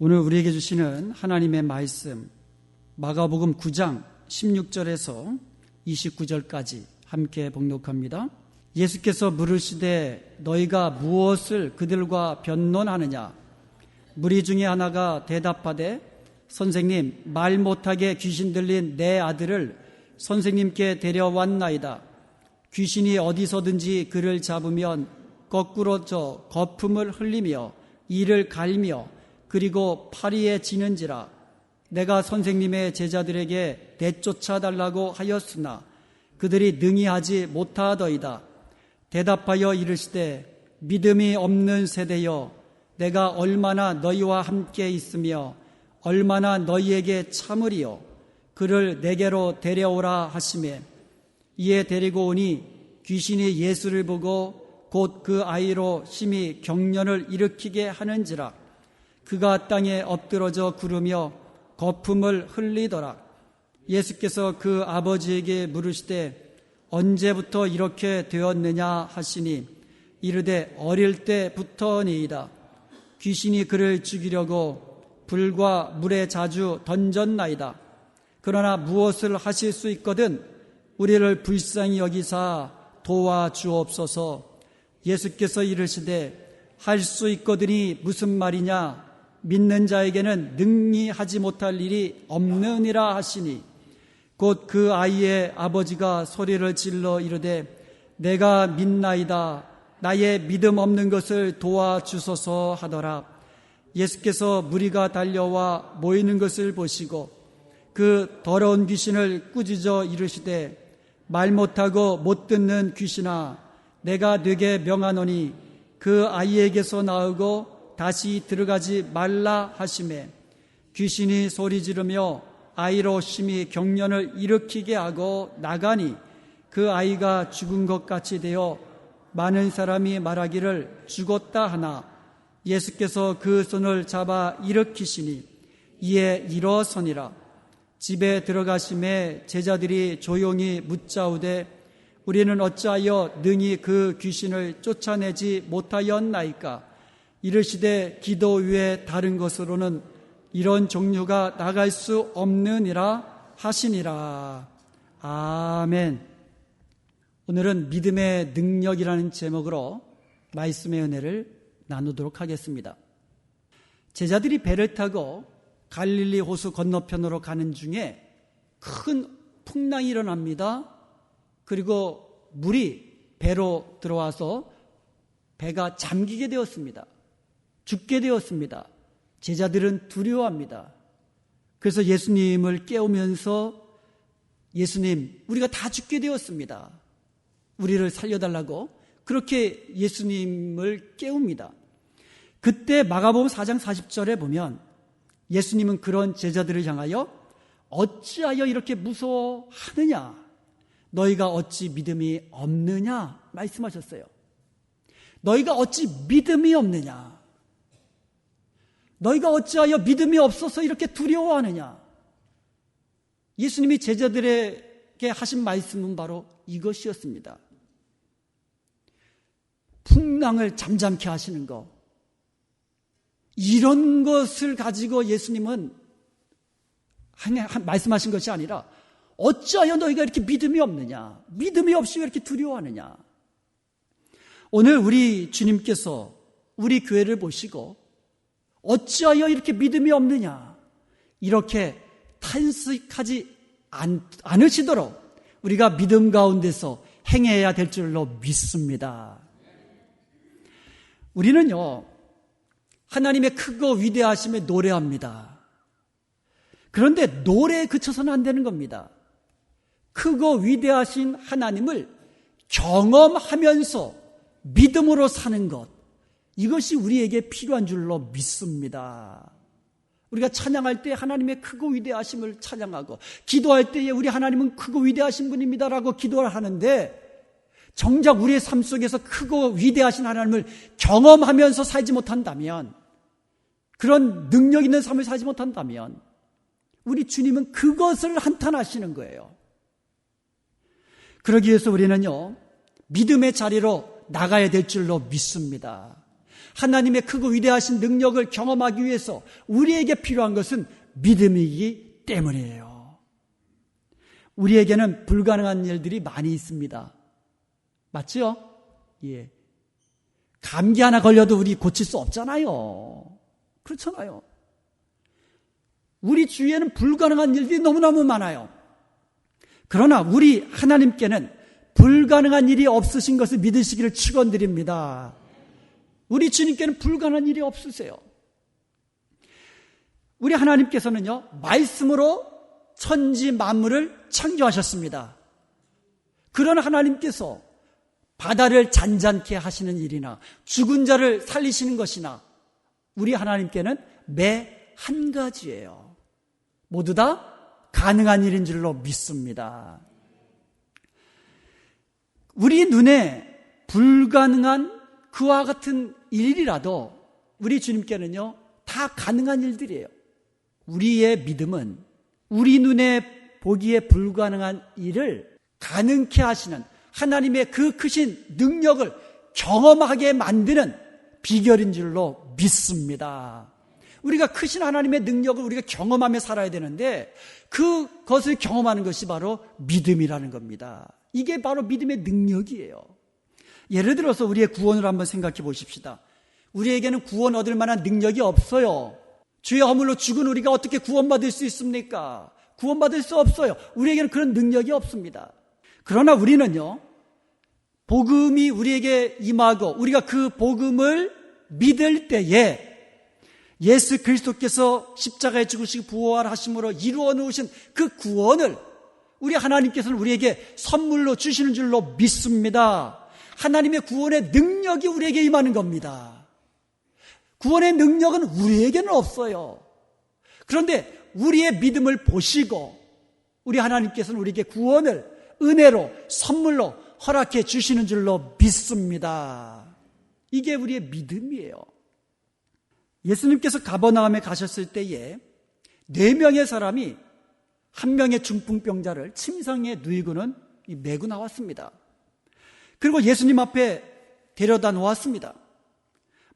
오늘 우리에게 주시는 하나님의 말씀, 마가복음 9장 16절에서 29절까지 함께 봉독합니다. 예수께서 물으시되 너희가 무엇을 그들과 변론하느냐? 무리 중에 하나가 대답하되 선생님, 말 못하게 귀신 들린 내 아들을 선생님께 데려왔나이다. 귀신이 어디서든지 그를 잡으면 거꾸로 져 거품을 흘리며 이를 갈며 그리고 파리에 지는지라. 내가 선생님의 제자들에게 내쫓아 달라고 하였으나 그들이 능히 하지 못하더이다. 대답하여 이르시되 믿음이 없는 세대여, 내가 얼마나 너희와 함께 있으며 얼마나 너희에게 참으리요. 그를 내게로 데려오라 하시매 이에 데리고 오니 귀신이 예수를 보고 곧 그 아이로 심히 경련을 일으키게 하는지라. 그가 땅에 엎드러져 구르며 거품을 흘리더라. 예수께서 그 아버지에게 물으시되 언제부터 이렇게 되었느냐 하시니 이르되 어릴 때부터니이다. 귀신이 그를 죽이려고 불과 물에 자주 던졌나이다. 그러나 무엇을 하실 수 있거든 우리를 불쌍히 여기사 도와주옵소서. 예수께서 이르시되 할 수 있거든이 무슨 말이냐? 믿는 자에게는 능히 하지 못할 일이 없느니라 하시니 곧 그 아이의 아버지가 소리를 질러 이르되 내가 믿나이다. 나의 믿음 없는 것을 도와주소서 하더라. 예수께서 무리가 달려와 모이는 것을 보시고 그 더러운 귀신을 꾸짖어 이르시되 말 못하고 못 듣는 귀신아, 내가 네게 명하노니 그 아이에게서 나오고 다시 들어가지 말라 하시매 귀신이 소리 지르며 아이로 심히 경련을 일으키게 하고 나가니 그 아이가 죽은 것 같이 되어 많은 사람이 말하기를 죽었다 하나 예수께서 그 손을 잡아 일으키시니 이에 일어서니라. 집에 들어가심에 제자들이 조용히 묻자우되 우리는 어찌하여 능히 그 귀신을 쫓아내지 못하였나이까? 이르시되 기도 외에 다른 것으로는 이런 종류가 나갈 수 없느니라 하시니라. 아멘. 오늘은 믿음의 능력이라는 제목으로 말씀의 은혜를 나누도록 하겠습니다. 제자들이 배를 타고 갈릴리 호수 건너편으로 가는 중에 큰 풍랑이 일어납니다. 그리고 물이 배로 들어와서 배가 잠기게 되었습니다. 죽게 되었습니다. 제자들은 두려워합니다. 그래서 예수님을 깨우면서 예수님, 우리가 다 죽게 되었습니다. 우리를 살려달라고 그렇게 예수님을 깨웁니다. 그때 마가복음 4장 40절에 보면 예수님은 그런 제자들을 향하여 어찌하여 이렇게 무서워하느냐? 너희가 어찌 믿음이 없느냐? 말씀하셨어요. 너희가 어찌 믿음이 없느냐? 너희가 어찌하여 믿음이 없어서 이렇게 두려워하느냐? 예수님이 제자들에게 하신 말씀은 바로 이것이었습니다. 풍랑을 잠잠케 하시는 것, 이런 것을 가지고 예수님은 말씀하신 것이 아니라 어찌하여 너희가 이렇게 믿음이 없느냐? 믿음이 없이 왜 이렇게 두려워하느냐? 오늘 우리 주님께서 우리 교회를 보시고 어찌하여 이렇게 믿음이 없느냐? 이렇게 탄식하지 않으시도록 우리가 믿음 가운데서 행해야 될 줄로 믿습니다. 우리는요, 하나님의 크고 위대하심에 노래합니다. 그런데 노래에 그쳐서는 안 되는 겁니다. 크고 위대하신 하나님을 경험하면서 믿음으로 사는 것, 이것이 우리에게 필요한 줄로 믿습니다. 우리가 찬양할 때 하나님의 크고 위대하심을 찬양하고 기도할 때에 우리 하나님은 크고 위대하신 분입니다라고 기도를 하는데 정작 우리의 삶 속에서 크고 위대하신 하나님을 경험하면서 살지 못한다면, 그런 능력 있는 삶을 살지 못한다면 우리 주님은 그것을 한탄하시는 거예요. 그러기 위해서 우리는요, 믿음의 자리로 나가야 될 줄로 믿습니다. 하나님의 크고 위대하신 능력을 경험하기 위해서 우리에게 필요한 것은 믿음이기 때문이에요. 우리에게는 불가능한 일들이 많이 있습니다. 맞죠? 예. 감기 하나 걸려도 우리 고칠 수 없잖아요. 그렇잖아요. 우리 주위에는 불가능한 일들이 너무너무 많아요. 그러나 우리 하나님께는 불가능한 일이 없으신 것을 믿으시기를 축원드립니다. 우리 주님께는 불가능한 일이 없으세요. 우리 하나님께서는요, 말씀으로 천지 만물을 창조하셨습니다. 그런 하나님께서 바다를 잔잔케 하시는 일이나 죽은 자를 살리시는 것이나 우리 하나님께는 매 한 가지예요. 모두 다 가능한 일인 줄로 믿습니다. 우리 눈에 불가능한 그와 같은 일이라도 우리 주님께는요, 다 가능한 일들이에요. 우리의 믿음은 우리 눈에 보기에 불가능한 일을 가능케 하시는 하나님의 그 크신 능력을 경험하게 만드는 비결인 줄로 믿습니다. 우리가 크신 하나님의 능력을 우리가 경험하며 살아야 되는데 그것을 경험하는 것이 바로 믿음이라는 겁니다. 이게 바로 믿음의 능력이에요. 예를 들어서 우리의 구원을 한번 생각해 보십시다. 우리에게는 구원 얻을 만한 능력이 없어요. 죄의 허물로 죽은 우리가 어떻게 구원받을 수 있습니까? 구원받을 수 없어요. 우리에게는 그런 능력이 없습니다. 그러나 우리는요, 복음이 우리에게 임하고 우리가 그 복음을 믿을 때에 예수 그리스도께서 십자가에 죽으시고 부활하심으로 이루어 놓으신 그 구원을 우리 하나님께서는 우리에게 선물로 주시는 줄로 믿습니다. 하나님의 구원의 능력이 우리에게 임하는 겁니다. 구원의 능력은 우리에게는 없어요. 그런데 우리의 믿음을 보시고 우리 하나님께서는 우리에게 구원을 은혜로 선물로 허락해 주시는 줄로 믿습니다. 이게 우리의 믿음이에요. 예수님께서 가버나움에 가셨을 때에 4명의 사람이 한 명의 중풍병자를 침상에 누이고는 메고 나왔습니다. 그리고 예수님 앞에 데려다 놓았습니다.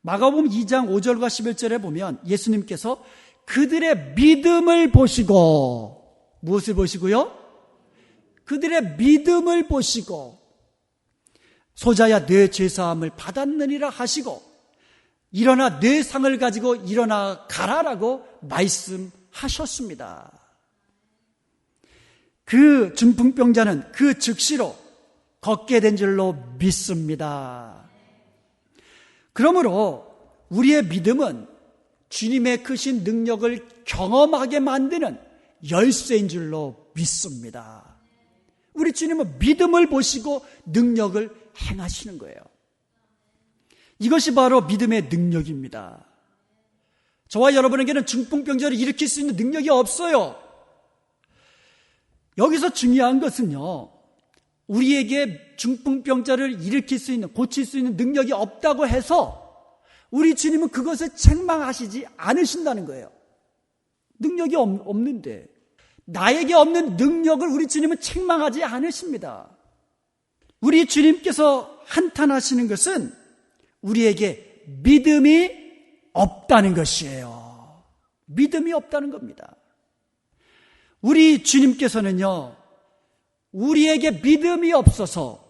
마가복음 2장 5절과 11절에 보면 예수님께서 그들의 믿음을 보시고, 무엇을 보시고요? 그들의 믿음을 보시고 소자야 내 죄사함을 받았느니라 하시고 일어나 내 상을 가지고 일어나 가라라고 말씀하셨습니다. 그 중풍병자는 그 즉시로 걷게 된 줄로 믿습니다. 그러므로 우리의 믿음은 주님의 크신 능력을 경험하게 만드는 열쇠인 줄로 믿습니다. 우리 주님은 믿음을 보시고 능력을 행하시는 거예요. 이것이 바로 믿음의 능력입니다. 저와 여러분에게는 중풍병자를 일으킬 수 있는 능력이 없어요. 여기서 중요한 것은요, 우리에게 중풍병자를 일으킬 수 있는, 고칠 수 있는 능력이 없다고 해서 우리 주님은 그것을 책망하시지 않으신다는 거예요. 능력이 없는데, 나에게 없는 능력을 우리 주님은 책망하지 않으십니다. 우리 주님께서 한탄하시는 것은 우리에게 믿음이 없다는 것이에요. 믿음이 없다는 겁니다. 우리 주님께서는요, 우리에게 믿음이 없어서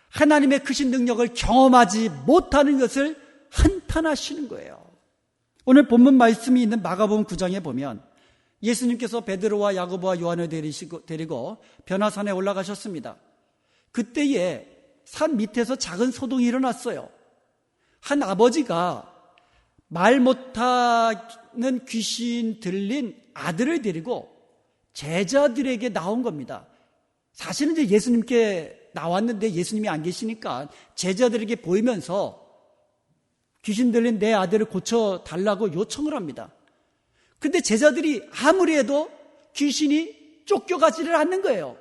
하나님의 크신 능력을 경험하지 못하는 것을 한탄하시는 거예요. 오늘 본문 말씀이 있는 마가복음 9장에 보면 예수님께서 베드로와 야고보와 요한을 데리고 변화산에 올라가셨습니다. 그때에 산 밑에서 작은 소동이 일어났어요. 한 아버지가 말 못하는 귀신 들린 아들을 데리고 제자들에게 나온 겁니다. 사실은 이제 예수님께 나왔는데 예수님이 안 계시니까 제자들에게 보이면서 귀신 들린 내 아들을 고쳐달라고 요청을 합니다. 근데 제자들이 아무리 해도 귀신이 쫓겨가지를 않는 거예요.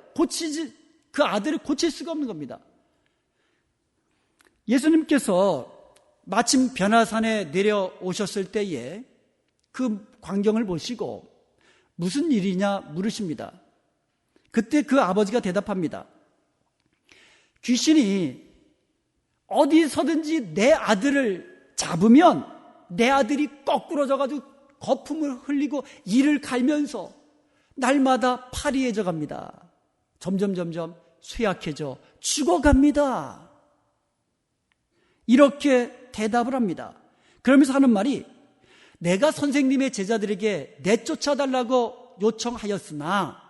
그 아들을 고칠 수가 없는 겁니다. 예수님께서 마침 변화산에 내려오셨을 때에 그 광경을 보시고 무슨 일이냐 물으십니다. 그때 그 아버지가 대답합니다. 귀신이 어디서든지 내 아들을 잡으면 내 아들이 거꾸로 져가지고 거품을 흘리고 이를 갈면서 날마다 파리해져 갑니다. 점점 쇠약해져 죽어갑니다. 이렇게 대답을 합니다. 그러면서 하는 말이, 내가 선생님의 제자들에게 내쫓아달라고 요청하였으나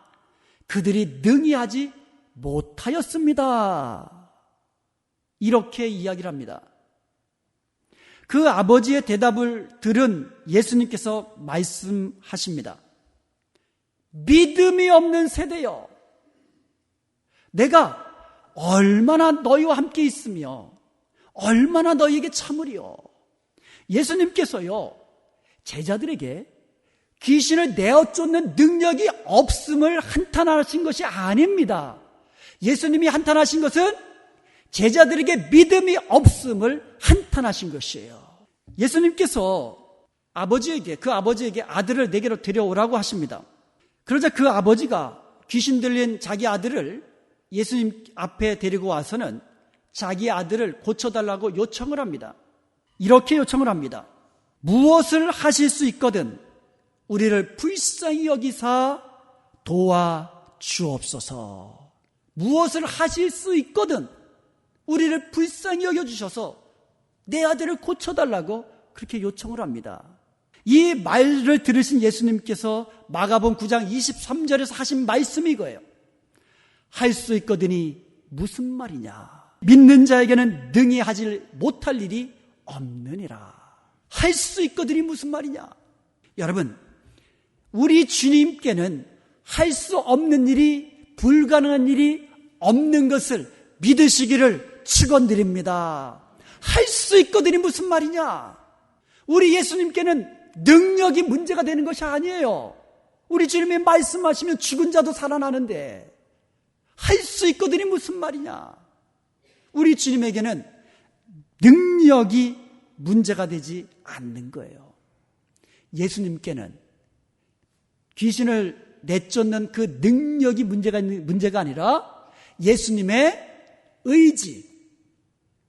그들이 능히 하지 못하였습니다. 이렇게 이야기를 합니다. 그 아버지의 대답을 들은 예수님께서 말씀하십니다. 믿음이 없는 세대여, 내가 얼마나 너희와 함께 있으며 얼마나 너희에게 참으리요. 예수님께서요, 제자들에게 귀신을 내어 쫓는 능력이 없음을 한탄하신 것이 아닙니다. 예수님이 한탄하신 것은 제자들에게 믿음이 없음을 한탄하신 것이에요. 예수님께서 그 아버지에게 아들을 내게로 데려오라고 하십니다. 그러자 그 아버지가 귀신 들린 자기 아들을 예수님 앞에 데리고 와서는 자기 아들을 고쳐달라고 요청을 합니다. 이렇게 요청을 합니다. 무엇을 하실 수 있거든 우리를 불쌍히 여기사 도와주옵소서. 무엇을 하실 수 있거든 우리를 불쌍히 여겨주셔서 내 아들을 고쳐달라고 그렇게 요청을 합니다. 이 말을 들으신 예수님께서 마가복음 9장 23절에서 하신 말씀이 이거예요. 할 수 있거든이 무슨 말이냐. 믿는 자에게는 능히 하지 못할 일이 없느니라. 할 수 있거든이 무슨 말이냐. 여러분, 우리 주님께는 할 수 없는 일이, 불가능한 일이 없는 것을 믿으시기를 축원드립니다. 할 수 있거든이 무슨 말이냐. 우리 예수님께는 능력이 문제가 되는 것이 아니에요. 우리 주님이 말씀하시면 죽은 자도 살아나는데 할 수 있거든이 무슨 말이냐. 우리 주님에게는 능력이 문제가 되지 않는 거예요. 예수님께는 귀신을 내쫓는 그 능력이 문제가 아니라 예수님의 의지,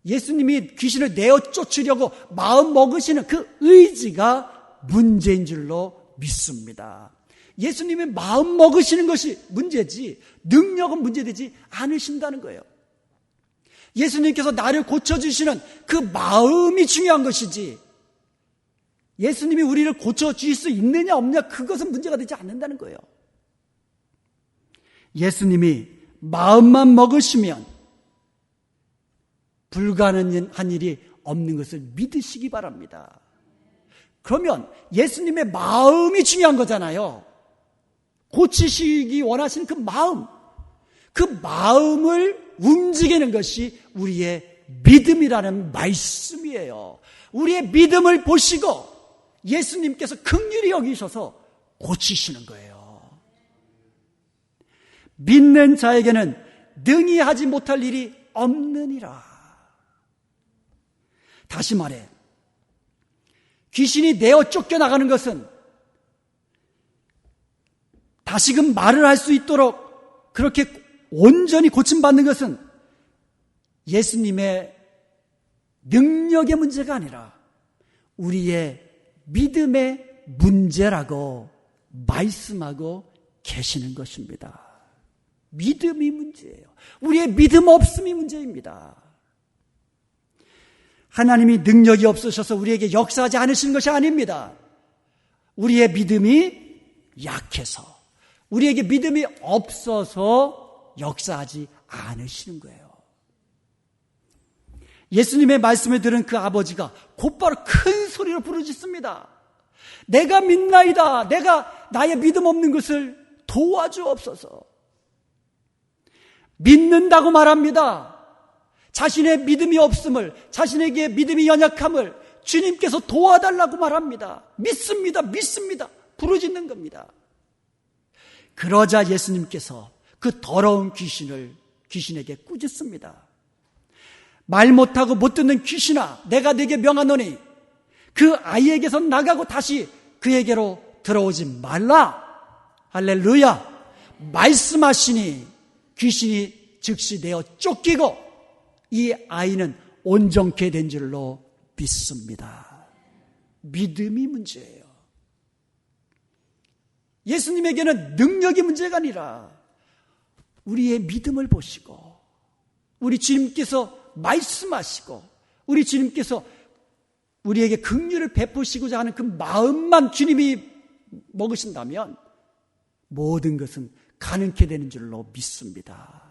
예수님이 귀신을 내어 쫓으려고 마음 먹으시는 그 의지가 문제인 줄로 믿습니다. 예수님이 마음 먹으시는 것이 문제지 능력은 문제되지 않으신다는 거예요. 예수님께서 나를 고쳐주시는 그 마음이 중요한 것이지 예수님이 우리를 고쳐주실 수 있느냐 없느냐 그것은 문제가 되지 않는다는 거예요. 예수님이 마음만 먹으시면 불가능한 일이 없는 것을 믿으시기 바랍니다. 그러면 예수님의 마음이 중요한 거잖아요. 고치시기 원하시는 그 마음을 움직이는 것이 우리의 믿음이라는 말씀이에요. 우리의 믿음을 보시고 예수님께서 긍휼히 여기셔서 고치시는 거예요. 믿는 자에게는 능히 하지 못할 일이 없느니라. 다시 말해, 귀신이 내어 쫓겨나가는 것은 다시금 말을 할 수 있도록 그렇게 온전히 고침받는 것은 예수님의 능력의 문제가 아니라 우리의 믿음의 문제라고 말씀하고 계시는 것입니다. 믿음이 문제예요. 우리의 믿음 없음이 문제입니다. 하나님이 능력이 없으셔서 우리에게 역사하지 않으시는 것이 아닙니다. 우리의 믿음이 약해서, 우리에게 믿음이 없어서 역사하지 않으시는 거예요. 예수님의 말씀을 들은 그 아버지가 곧바로 큰 소리로 부르짖습니다. 내가 믿나이다. 내가 나의 믿음 없는 것을 도와주옵소서. 믿는다고 말합니다. 자신의 믿음이 없음을, 자신에게 믿음이 연약함을 주님께서 도와달라고 말합니다. 믿습니다. 부르짖는 겁니다. 그러자 예수님께서 그 더러운 귀신에게 꾸짖습니다. 말 못하고 못 듣는 귀신아, 내가 네게 명하노니 그 아이에게서 나가고 다시 그에게로 들어오지 말라. 할렐루야. 말씀하시니 귀신이 즉시 내어 쫓기고 이 아이는 온전케 된 줄로 믿습니다. 믿음이 문제예요. 예수님에게는 능력이 문제가 아니라 우리의 믿음을 보시고 우리 주님께서 말씀하시고 우리 주님께서 우리에게 긍휼을 베푸시고자 하는 그 마음만 주님이 먹으신다면 모든 것은 가능케 되는 줄로 믿습니다.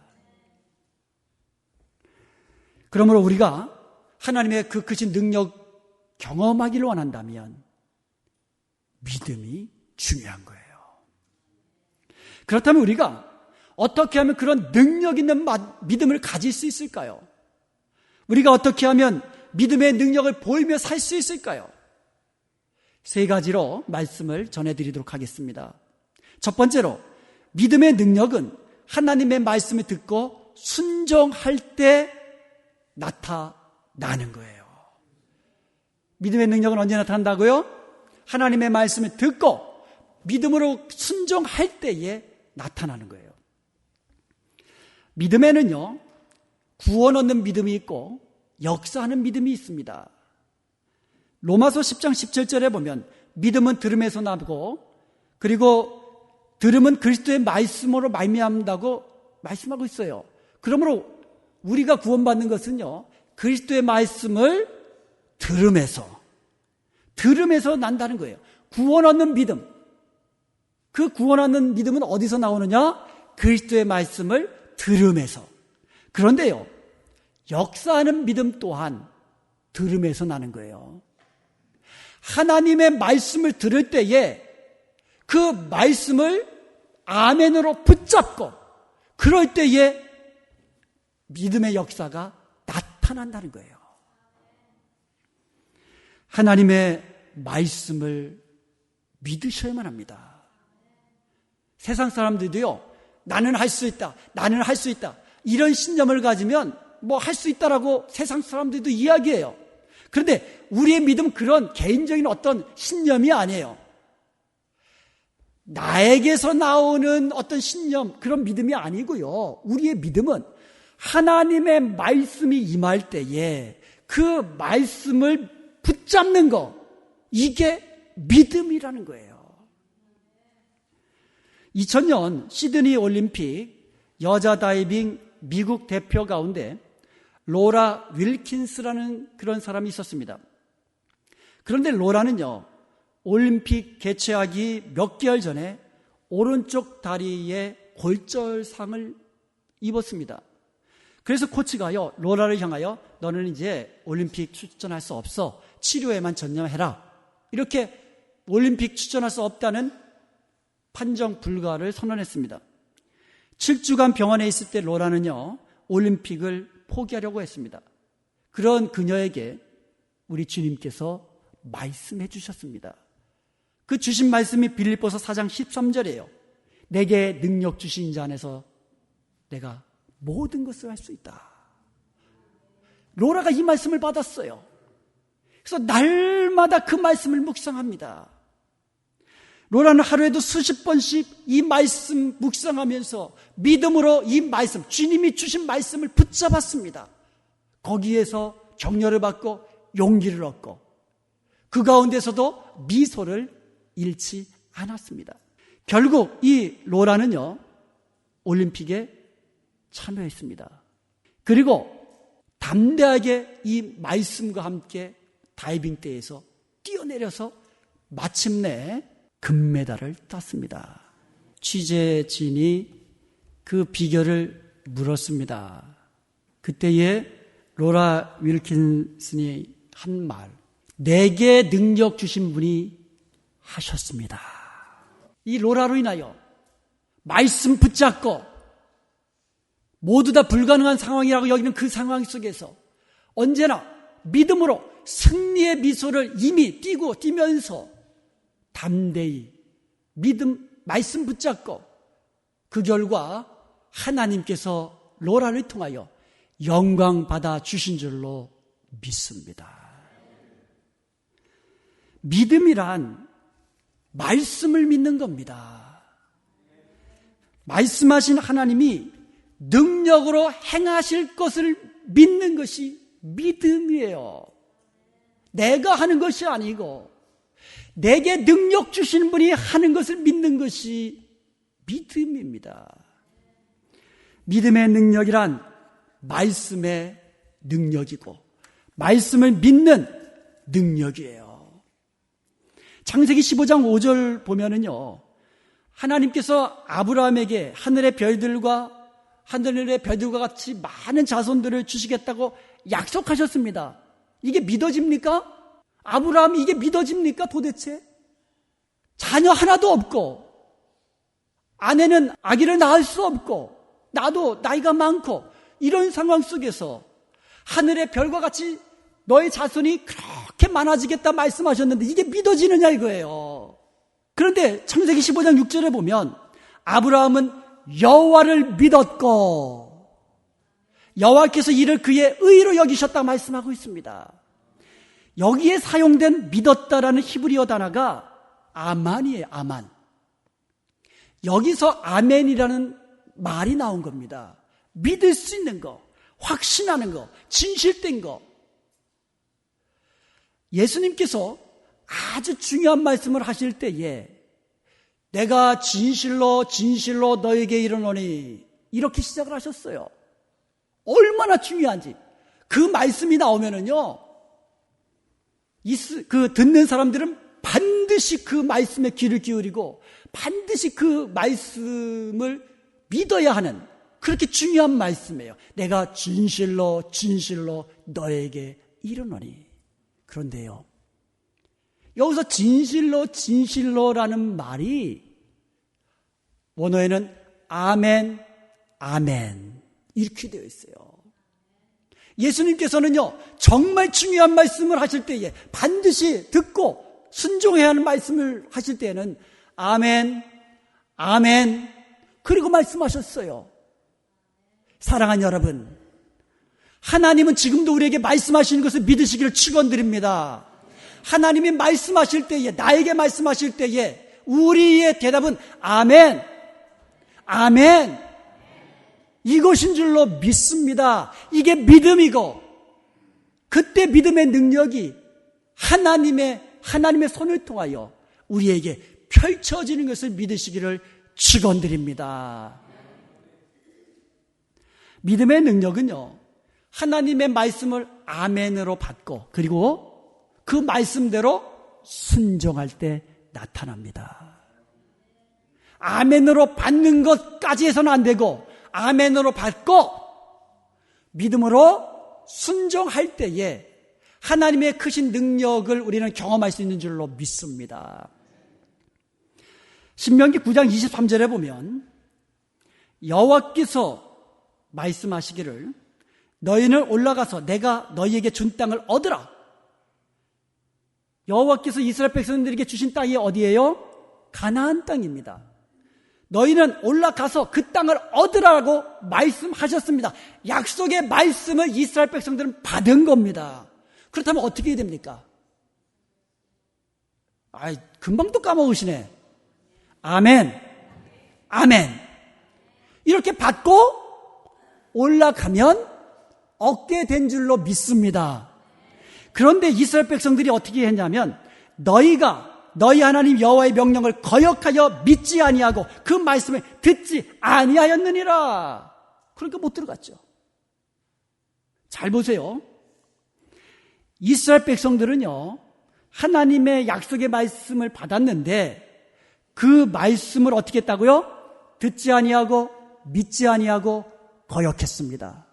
그러므로 우리가 하나님의 그 크신 능력 경험하기를 원한다면 믿음이 중요한 거예요. 그렇다면 우리가 어떻게 하면 그런 능력 있는 믿음을 가질 수 있을까요? 우리가 어떻게 하면 믿음의 능력을 보이며 살 수 있을까요? 세 가지로 말씀을 전해드리도록 하겠습니다. 첫 번째로 믿음의 능력은 하나님의 말씀을 듣고 순종할 때 나타나는 거예요. 믿음의 능력은 언제 나타난다고요? 하나님의 말씀을 듣고 믿음으로 순종할 때에 나타나는 거예요. 믿음에는요, 구원 얻는 믿음이 있고 역사하는 믿음이 있습니다. 로마서 10장 17절에 보면 믿음은 들음에서 나고 그리고 들음은 그리스도의 말씀으로 말미암다고 말씀하고 있어요. 그러므로 우리가 구원받는 것은요, 그리스도의 말씀을 들음에서 난다는 거예요. 구원 얻는 믿음. 그 구원 얻는 믿음은 어디서 나오느냐? 그리스도의 말씀을 들음에서. 그런데요, 역사하는 믿음 또한 들음에서 나는 거예요. 하나님의 말씀을 들을 때에 그 말씀을 아멘으로 붙잡고 그럴 때에 믿음의 역사가 나타난다는 거예요. 하나님의 말씀을 믿으셔야만 합니다. 세상 사람들도요, 나는 할 수 있다, 나는 할 수 있다, 이런 신념을 가지면 뭐 할 수 있다라고 세상 사람들도 이야기해요. 그런데 우리의 믿음은 그런 개인적인 어떤 신념이 아니에요. 나에게서 나오는 어떤 신념, 그런 믿음이 아니고요. 우리의 믿음은 하나님의 말씀이 임할 때에 그 말씀을 붙잡는 거, 이게 믿음이라는 거예요. 2000년 시드니 올림픽 여자 다이빙 미국 대표 가운데 로라 윌킨스라는 그런 사람이 있었습니다. 그런데 로라는요, 올림픽 개최하기 몇 개월 전에 오른쪽 다리에 골절상을 입었습니다. 그래서 코치가요, 로라를 향하여 너는 이제 올림픽 출전할 수 없어, 치료에만 전념해라, 이렇게 올림픽 출전할 수 없다는 판정 불가를 선언했습니다. 7주간 병원에 있을 때 로라는요, 올림픽을 포기하려고 했습니다. 그런 그녀에게 우리 주님께서 말씀해 주셨습니다. 그 주신 말씀이 빌립보서 4장 13절이에요. 내게 능력 주신 자 안에서 내가 모든 것을 할 수 있다. 로라가 이 말씀을 받았어요. 그래서 날마다 그 말씀을 묵상합니다. 로라는 하루에도 수십 번씩 이 말씀 묵상하면서 믿음으로 이 말씀, 주님이 주신 말씀을 붙잡았습니다. 거기에서 격려를 받고 용기를 얻고 그 가운데서도 미소를 잃지 않았습니다. 결국 이 로라는요, 올림픽에 참여했습니다. 그리고 담대하게 이 말씀과 함께 다이빙대에서 뛰어내려서 마침내 금메달을 땄습니다. 취재진이 그 비결을 물었습니다. 그때에 로라 윌킨슨이 한 말, 내게 능력 주신 분이 하셨습니다. 이 로라로 인하여 말씀 붙잡고 모두 다 불가능한 상황이라고 여기는 그 상황 속에서 언제나 믿음으로 승리의 미소를 이미 띠면서 담대히 믿음, 말씀 붙잡고 그 결과 하나님께서 로라를 통하여 영광 받아 주신 줄로 믿습니다. 믿음이란 말씀을 믿는 겁니다. 말씀하신 하나님이 능력으로 행하실 것을 믿는 것이 믿음이에요. 내가 하는 것이 아니고 내게 능력 주시는 분이 하는 것을 믿는 것이 믿음입니다. 믿음의 능력이란 말씀의 능력이고 말씀을 믿는 능력이에요. 창세기 15장 5절 보면은요, 하나님께서 아브라함에게 하늘의 별들과 같이 많은 자손들을 주시겠다고 약속하셨습니다. 이게 믿어집니까? 아브라함이 이게 믿어집니까 도대체? 자녀 하나도 없고 아내는 아기를 낳을 수 없고 나도 나이가 많고 이런 상황 속에서 하늘의 별과 같이 너의 자손이 그렇게 많아지겠다 말씀하셨는데 이게 믿어지느냐 이거예요. 그런데 창세기 15장 6절에 보면 아브라함은 여호와를 믿었고 여호와께서 이를 그의 의로 여기셨다 말씀하고 있습니다. 여기에 사용된 믿었다라는 히브리어 단어가 아만이에요. 아만. 여기서 아멘이라는 말이 나온 겁니다. 믿을 수 있는 거, 확신하는 거, 진실된 거. 예수님께서 아주 중요한 말씀을 하실 때에 내가 진실로 너에게 이르노니 이렇게 시작을 하셨어요. 얼마나 중요한지. 그 말씀이 나오면은요, 듣는 사람들은 반드시 그 말씀에 귀를 기울이고 반드시 그 말씀을 믿어야 하는 그렇게 중요한 말씀이에요. 내가 진실로 너에게 이르노니. 그런데요, 여기서 진실로라는 말이 원어에는 아멘 이렇게 되어 있어요. 예수님께서는요, 정말 중요한 말씀을 하실 때에 반드시 듣고 순종해야 하는 말씀을 하실 때에는 아멘 그리고 말씀하셨어요. 사랑하는 여러분, 하나님은 지금도 우리에게 말씀하시는 것을 믿으시기를 축원드립니다. 하나님이 말씀하실 때에, 나에게 말씀하실 때에 우리의 대답은 아멘 이것인 줄로 믿습니다. 이게 믿음이고, 그때 믿음의 능력이 하나님의 손을 통하여 우리에게 펼쳐지는 것을 믿으시기를 축원드립니다. 믿음의 능력은요, 하나님의 말씀을 아멘으로 받고 그리고 그 말씀대로 순종할 때 나타납니다. 아멘으로 받는 것까지 해서는 안 되고 아멘으로 받고 믿음으로 순종할 때에 하나님의 크신 능력을 우리는 경험할 수 있는 줄로 믿습니다. 신명기 9장 23절에 보면 여호와께서 말씀하시기를 너희는 올라가서 내가 너희에게 준 땅을 얻으라. 여호와께서 이스라엘 백성들에게 주신 땅이 어디예요? 가나안 땅입니다. 너희는 올라가서 그 땅을 얻으라고 말씀하셨습니다. 약속의 말씀을 이스라엘 백성들은 받은 겁니다. 그렇다면 어떻게 해야 됩니까? 금방 또 까먹으시네. 아멘. 이렇게 받고 올라가면 얻게 된 줄로 믿습니다. 그런데 이스라엘 백성들이 어떻게 했냐면 너희 하나님 여호와의 명령을 거역하여 믿지 아니하고 그 말씀을 듣지 아니하였느니라. 그러니까 못 들어갔죠. 잘 보세요. 이스라엘 백성들은요, 하나님의 약속의 말씀을 받았는데 그 말씀을 어떻게 했다고요? 듣지 아니하고 믿지 아니하고 거역했습니다.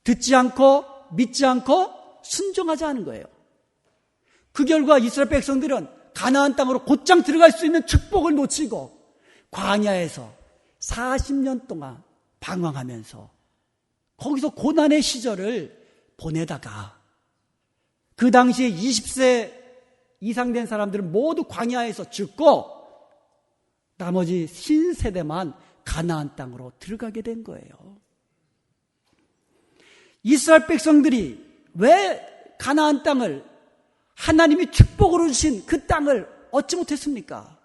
듣지 않고 믿지 않고 순종하지 않은 거예요. 그 결과 이스라엘 백성들은 가나안 땅으로 곧장 들어갈 수 있는 축복을 놓치고 광야에서 40년 동안 방황하면서 거기서 고난의 시절을 보내다가 그 당시에 20세 이상 된 사람들은 모두 광야에서 죽고 나머지 신세대만 가나안 땅으로 들어가게 된 거예요. 이스라엘 백성들이 왜 가나안 땅을, 하나님이 축복으로 주신 그 땅을 얻지 못했습니까?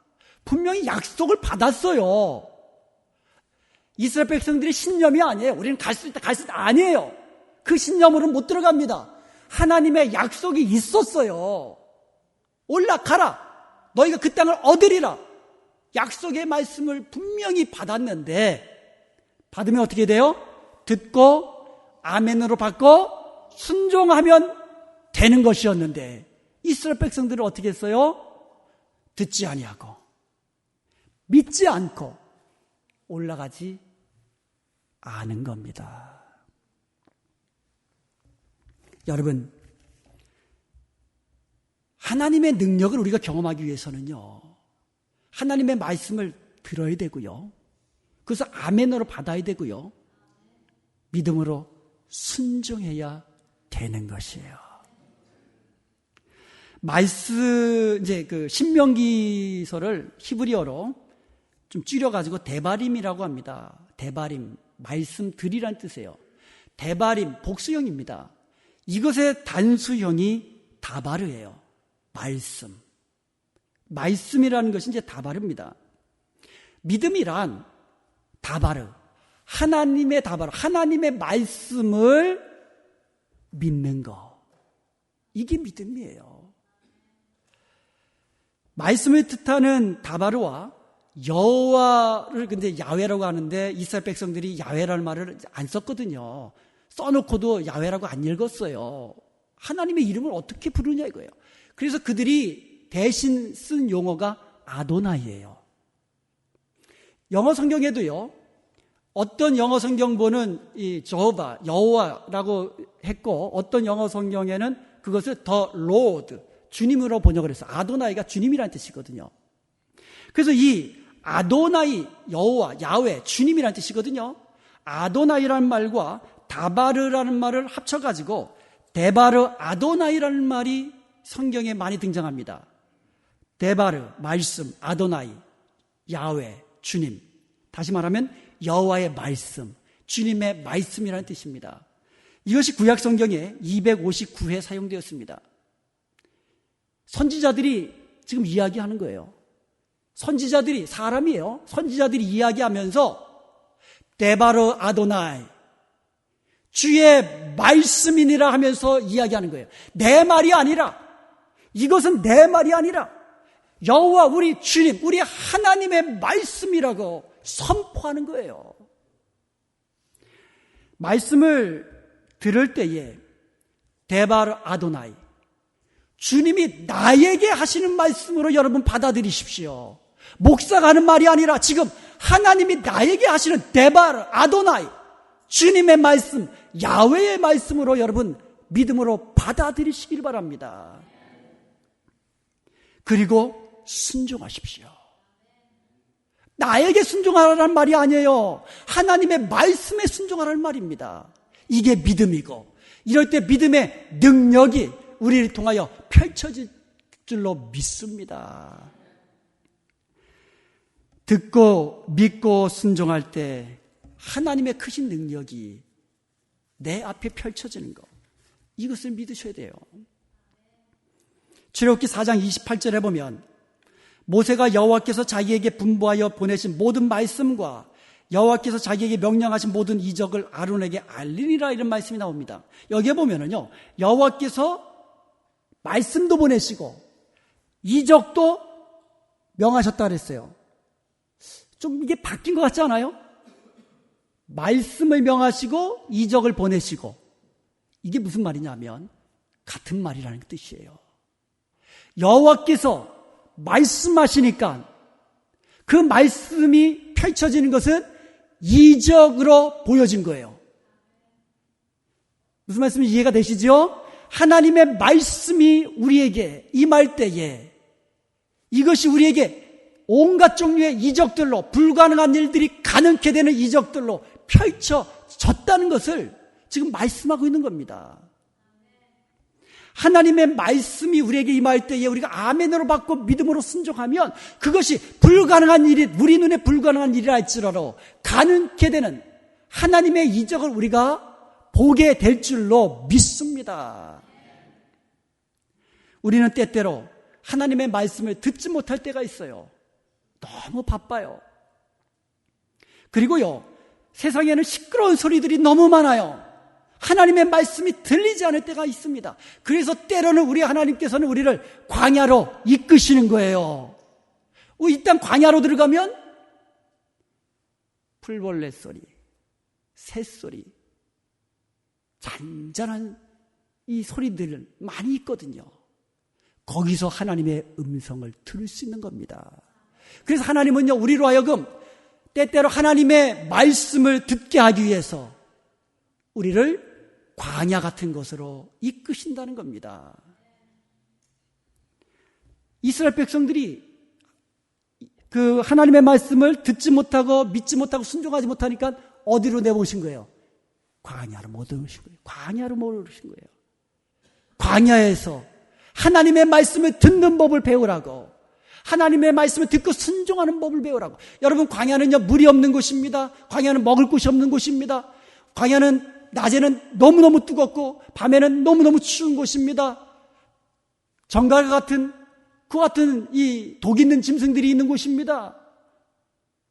분명히 약속을 받았어요. 이스라엘 백성들이 신념이 아니에요. 우리는 갈 수 있다 아니에요. 그 신념으로는 못 들어갑니다. 하나님의 약속이 있었어요. 올라가라. 너희가 그 땅을 얻으리라. 약속의 말씀을 분명히 받았는데 받으면 어떻게 돼요? 듣고 아멘으로 받고 순종하면 되는 것이었는데 이스라엘 백성들은 어떻게 했어요? 듣지 아니하고 믿지 않고 올라가지 않은 겁니다. 여러분, 하나님의 능력을 우리가 경험하기 위해서는요, 하나님의 말씀을 들어야 되고요, 그래서 아멘으로 받아야 되고요, 믿음으로 순종해야 되는 것이에요. 이제 그 신명기서를 히브리어로 좀 줄여가지고 데바림이라고 합니다. 데바림, 말씀들이란 뜻이에요. 데바림, 복수형입니다. 이것의 단수형이 다바르예요. 말씀. 말씀이라는 것이 이제 다바르입니다. 믿음이란 다바르. 하나님의 다바르. 하나님의 말씀을 믿는 거. 이게 믿음이에요. 말씀을 뜻하는 다바르와 여호와를 근데 야훼라고 하는데 이스라엘 백성들이 야훼라는 말을 안 썼거든요. 써놓고도 야훼라고 안 읽었어요. 하나님의 이름을 어떻게 부르냐 이거예요. 그래서 그들이 대신 쓴 용어가 아도나이예요. 영어 성경에도요, 어떤 영어 성경본은 이 저호바, 여호와라고 했고, 어떤 영어 성경에는 그것을 The Lord, 주님으로 번역을 했어요. 아도나이가 주님이라는 뜻이거든요. 그래서 이 아도나이, 여호와, 야훼, 주님이라는 뜻이거든요. 아도나이라는 말과 다바르라는 말을 합쳐가지고 데바르 아도나이라는 말이 성경에 많이 등장합니다. 데바르, 말씀, 아도나이, 야훼, 주님. 다시 말하면 여호와의 말씀, 주님의 말씀이라는 뜻입니다. 이것이 구약 성경에 259회 사용되었습니다. 선지자들이 지금 이야기하는 거예요. 선지자들이, 사람이에요. 선지자들이 이야기하면서 데바르 아도나이, 주의 말씀이니라 하면서 이야기하는 거예요. 내 말이 아니라, 이것은 내 말이 아니라 여호와 우리 주님, 우리 하나님의 말씀이라고 선포하는 거예요. 말씀을 들을 때에 데바르 아도나이, 주님이 나에게 하시는 말씀으로 여러분 받아들이십시오. 목사가 하는 말이 아니라 지금 하나님이 나에게 하시는 데바르 아도나이, 주님의 말씀, 야훼의 말씀으로 여러분 믿음으로 받아들이시길 바랍니다. 그리고 순종하십시오. 나에게 순종하라는 말이 아니에요. 하나님의 말씀에 순종하라는 말입니다. 이게 믿음이고, 이럴 때 믿음의 능력이 우리를 통하여 펼쳐질 줄로 믿습니다. 듣고 믿고 순종할 때 하나님의 크신 능력이 내 앞에 펼쳐지는 것, 이것을 믿으셔야 돼요. 출애굽기 4장 28절에 보면 모세가 여호와께서 자기에게 분부하여 보내신 모든 말씀과 여호와께서 자기에게 명령하신 모든 이적을 아론에게 알리리라, 이런 말씀이 나옵니다. 여기에 보면은요, 여호와께서 말씀도 보내시고 이적도 명하셨다 그랬어요. 좀 이게 바뀐 것 같지 않아요? 말씀을 명하시고 이적을 보내시고, 이게 무슨 말이냐면 같은 말이라는 뜻이에요. 여호와께서 말씀하시니까 그 말씀이 펼쳐지는 것은 이적으로 보여진 거예요. 무슨 말씀인지 이해가 되시죠? 하나님의 말씀이 우리에게 임할 때에 이것이 우리에게 온갖 종류의 이적들로, 불가능한 일들이 가능케 되는 이적들로 펼쳐졌다는 것을 지금 말씀하고 있는 겁니다. 하나님의 말씀이 우리에게 임할 때에 우리가 아멘으로 받고 믿음으로 순종하면 그것이 불가능한 일이, 우리 눈에 불가능한 일이라 할지라도 가능케 되는 하나님의 이적을 우리가 보게 될 줄로 믿습니다. 우리는 때때로 하나님의 말씀을 듣지 못할 때가 있어요. 너무 바빠요. 그리고요, 세상에는 시끄러운 소리들이 너무 많아요. 하나님의 말씀이 들리지 않을 때가 있습니다. 그래서 때로는 우리 하나님께서는 우리를 광야로 이끄시는 거예요. 이 땅 광야로 들어가면 풀벌레 소리, 새소리, 잔잔한 이 소리들 많이 있거든요. 거기서 하나님의 음성을 들을 수 있는 겁니다. 그래서 하나님은요, 우리로 하여금 때때로 하나님의 말씀을 듣게 하기 위해서 우리를 광야 같은 곳으로 이끄신다는 겁니다. 이스라엘 백성들이 그 하나님의 말씀을 듣지 못하고 믿지 못하고 순종하지 못하니까 어디로 내보신 거예요? 광야로 못 오신 거예요. 광야로 못 오신 거예요. 광야에서 하나님의 말씀을 듣는 법을 배우라고, 하나님의 말씀을 듣고 순종하는 법을 배우라고. 여러분, 광야는요, 물이 없는 곳입니다. 광야는 먹을 곳이 없는 곳입니다. 광야는 낮에는 너무너무 뜨겁고 밤에는 너무너무 추운 곳입니다. 정갈과 같은 그 같은 이 독 있는 짐승들이 있는 곳입니다.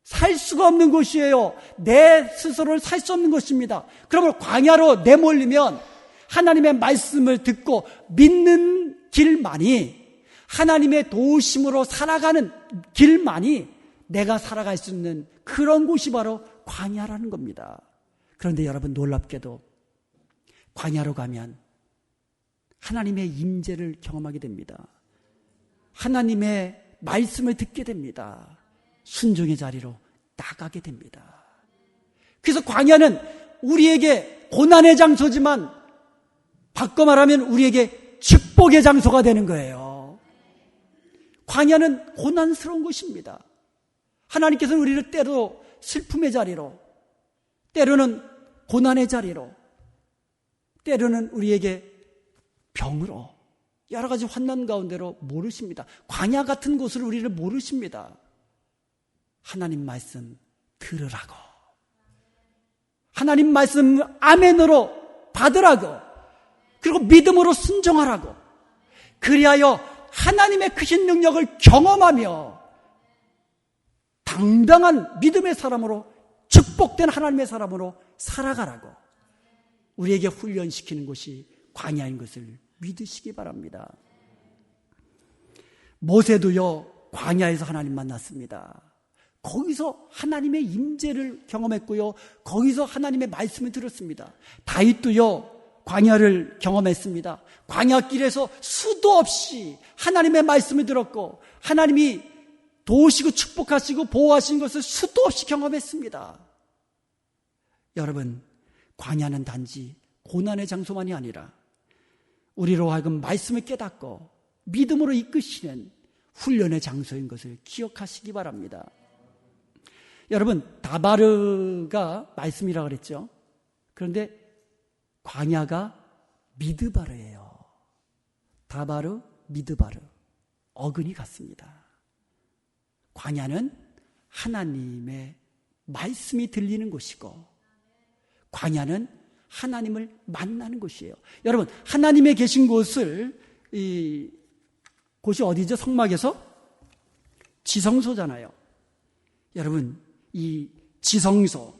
살 수가 없는 곳이에요. 내 스스로를 살 수 없는 곳입니다. 그러면 광야로 내몰리면 하나님의 말씀을 듣고 믿는 길만이, 하나님의 도우심으로 살아가는 길만이 내가 살아갈 수 있는 그런 곳이 바로 광야라는 겁니다. 그런데 여러분, 놀랍게도 광야로 가면 하나님의 임재를 경험하게 됩니다. 하나님의 말씀을 듣게 됩니다. 순종의 자리로 나가게 됩니다. 그래서 광야는 우리에게 고난의 장소지만 바꿔 말하면 우리에게 축복의 장소가 되는 거예요. 광야는 고난스러운 곳입니다. 하나님께서는 우리를 때로 슬픔의 자리로, 때로는 고난의 자리로, 때로는 우리에게 병으로, 여러 가지 환난 가운데로 모르십니다. 광야 같은 곳을 우리를 모르십니다. 하나님 말씀 들으라고, 하나님 말씀 아멘으로 받으라고, 그리고 믿음으로 순종하라고, 그리하여 하나님의 크신 능력을 경험하며 당당한 믿음의 사람으로, 축복된 하나님의 사람으로 살아가라고 우리에게 훈련시키는 곳이 광야인 것을 믿으시기 바랍니다. 모세도요, 광야에서 하나님 만났습니다. 거기서 하나님의 임재를 경험했고요, 거기서 하나님의 말씀을 들었습니다. 다윗도요, 광야를 경험했습니다. 광야길에서 수도 없이 하나님의 말씀을 들었고, 하나님이 도우시고 축복하시고 보호하신 것을 수도 없이 경험했습니다. 여러분, 광야는 단지 고난의 장소만이 아니라 우리로 하여금 말씀을 깨닫고 믿음으로 이끄시는 훈련의 장소인 것을 기억하시기 바랍니다. 여러분, 다바르가 말씀이라고 그랬죠. 그런데 광야가 미드바르예요. 다바르, 미드바르, 어근이 같습니다. 광야는 하나님의 말씀이 들리는 곳이고, 광야는 하나님을 만나는 곳이에요. 여러분, 하나님의 계신 곳을, 곳이 어디죠? 성막에서? 지성소잖아요. 여러분, 이 지성소도요,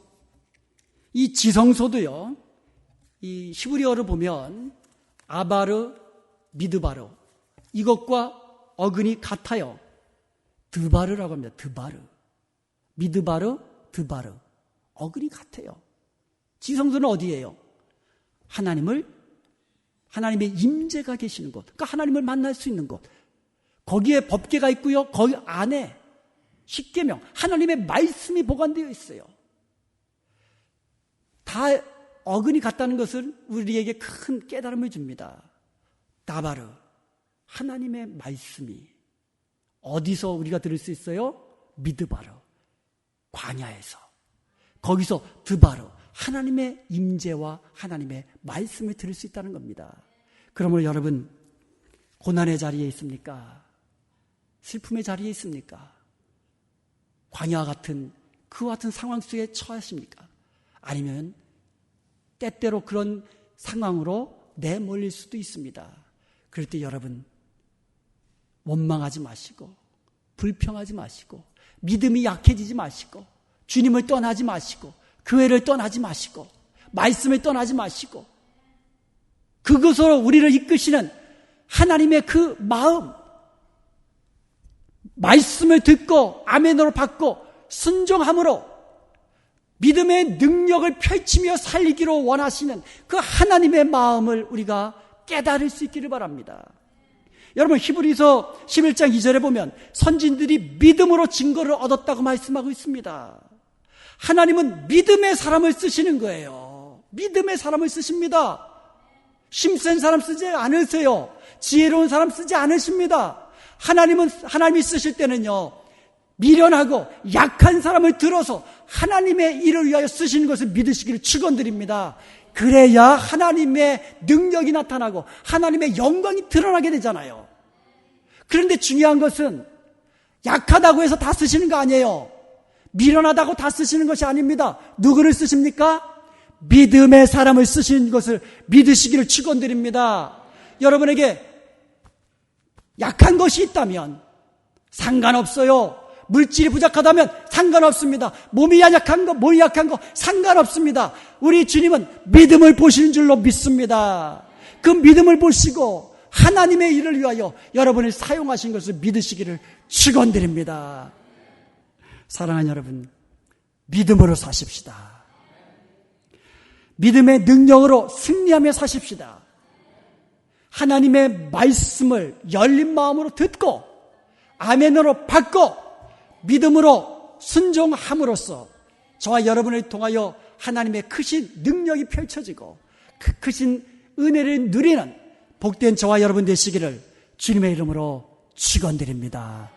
이 히브리어를 보면 아바르, 미드바르, 이것과 어근이 같아요. 드바르라고 합니다. 드바르, 미드바르, 드바르, 어근이 같아요. 지성소는 어디예요? 하나님의 임재가 계시는 곳, 그러니까 하나님을 만날 수 있는 곳. 거기에 법궤가 있고요, 거기 안에 십계명, 하나님의 말씀이 보관되어 있어요. 다 어근이 같다는 것은 우리에게 큰 깨달음을 줍니다. 다바르, 하나님의 말씀이 어디서 우리가 들을 수 있어요? 미드바르, 광야에서. 거기서 드바르, 하나님의 임재와 하나님의 말씀을 들을 수 있다는 겁니다. 그러므로 여러분, 고난의 자리에 있습니까? 슬픔의 자리에 있습니까? 광야와 같은 그와 같은 상황 속에 처하십니까? 아니면 때때로 그런 상황으로 내몰릴 수도 있습니다. 그럴 때 여러분, 원망하지 마시고 불평하지 마시고 믿음이 약해지지 마시고 주님을 떠나지 마시고 교회를 떠나지 마시고 말씀을 떠나지 마시고 그것으로 우리를 이끄시는 하나님의 그 마음, 말씀을 듣고 아멘으로 받고 순종함으로 믿음의 능력을 펼치며 살기로 원하시는 그 하나님의 마음을 우리가 깨달을 수 있기를 바랍니다. 여러분, 히브리서 11장 2절에 보면 선진들이 믿음으로 증거를 얻었다고 말씀하고 있습니다. 하나님은 믿음의 사람을 쓰시는 거예요. 믿음의 사람을 쓰십니다. 힘센 사람 쓰지 않으세요. 지혜로운 사람 쓰지 않으십니다. 하나님이 쓰실 때는요, 미련하고 약한 사람을 들어서 하나님의 일을 위하여 쓰시는 것을 믿으시기를 축원드립니다. 그래야 하나님의 능력이 나타나고 하나님의 영광이 드러나게 되잖아요. 그런데 중요한 것은 약하다고 해서 다 쓰시는 거 아니에요. 미련하다고 다 쓰시는 것이 아닙니다. 누구를 쓰십니까? 믿음의 사람을 쓰시는 것을 믿으시기를 축원드립니다. 여러분에게 약한 것이 있다면 상관없어요. 물질이 부족하다면 상관없습니다. 몸이 약한 거 상관없습니다. 우리 주님은 믿음을 보시는 줄로 믿습니다. 그 믿음을 보시고 하나님의 일을 위하여 여러분을 사용하신 것을 믿으시기를 축원드립니다. 사랑하는 여러분, 믿음으로 사십시다. 믿음의 능력으로 승리하며 사십시다. 하나님의 말씀을 열린 마음으로 듣고 아멘으로 받고 믿음으로 순종함으로써 저와 여러분을 통하여 하나님의 크신 능력이 펼쳐지고 그 크신 은혜를 누리는 복된 저와 여러분 되시기를 주님의 이름으로 축원드립니다.